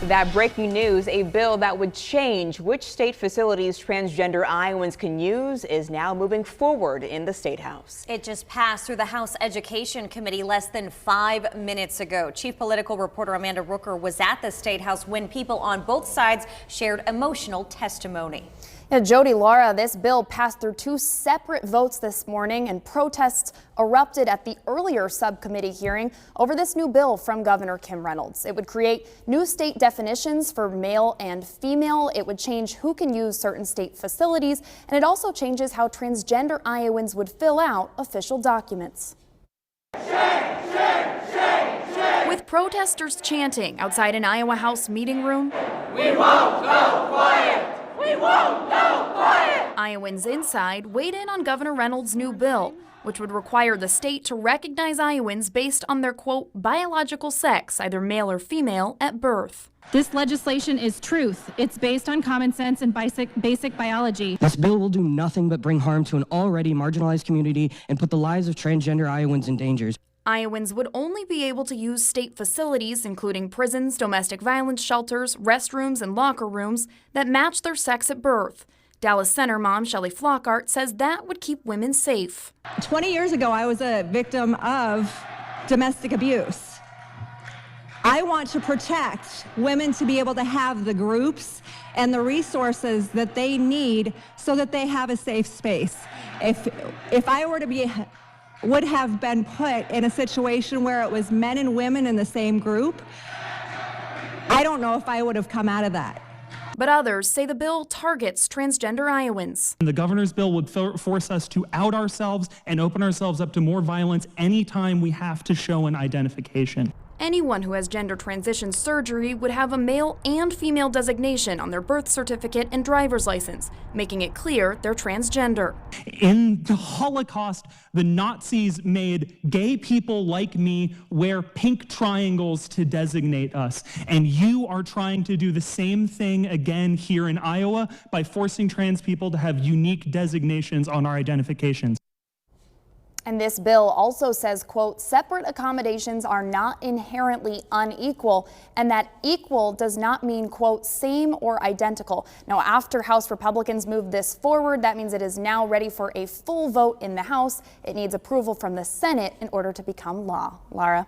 That breaking news, a bill that would change which state facilities transgender Iowans can use is now moving forward in the State House. It just passed through the House Education Committee less than 5 minutes ago. Chief political reporter Amanda Rooker was at the State House when people on both sides shared emotional testimony. Yeah, Jody, Laura, this bill passed through 2 separate votes this morning, and protests erupted at the earlier subcommittee hearing over this new bill from Governor Kim Reynolds. It would create new state definitions for male and female. It would change who can use certain state facilities, and it also changes how transgender Iowans would fill out official documents. Shame, shame, shame, shame. With protesters chanting outside an Iowa House meeting room, "We won't go quiet! We won't go quiet!" Iowans inside weighed in on Governor Reynolds' new bill, which would require the state to recognize Iowans based on their, quote, biological sex, either male or female, at birth. This legislation is truth. It's based on common sense and basic biology. This bill will do nothing but bring harm to an already marginalized community and put the lives of transgender Iowans in danger. Iowans would only be able to use state facilities, including prisons, domestic violence shelters, restrooms, and locker rooms that match their sex at birth. Dallas Center mom Shelly Flockhart says that would keep women safe. 20 years ago, I was a victim of domestic abuse. I want to protect women to be able to have the groups and the resources that they need so that they have a safe space. If I were to would have been put in a situation where it was men and women in the same group, I don't know if I would have come out of that. But others say the bill targets transgender Iowans. The governor's bill would force us to out ourselves and open ourselves up to more violence anytime we have to show an identification. Anyone who has gender transition surgery would have a male and female designation on their birth certificate and driver's license, making it clear they're transgender. In the Holocaust, the Nazis made gay people like me wear pink triangles to designate us. And you are trying to do the same thing again here in Iowa by forcing trans people to have unique designations on our identifications. And this bill also says, quote, separate accommodations are not inherently unequal, and that equal does not mean, quote, same or identical. Now, after House Republicans move this forward, that means it is now ready for a full vote in the House. It needs approval from the Senate in order to become law. Lara.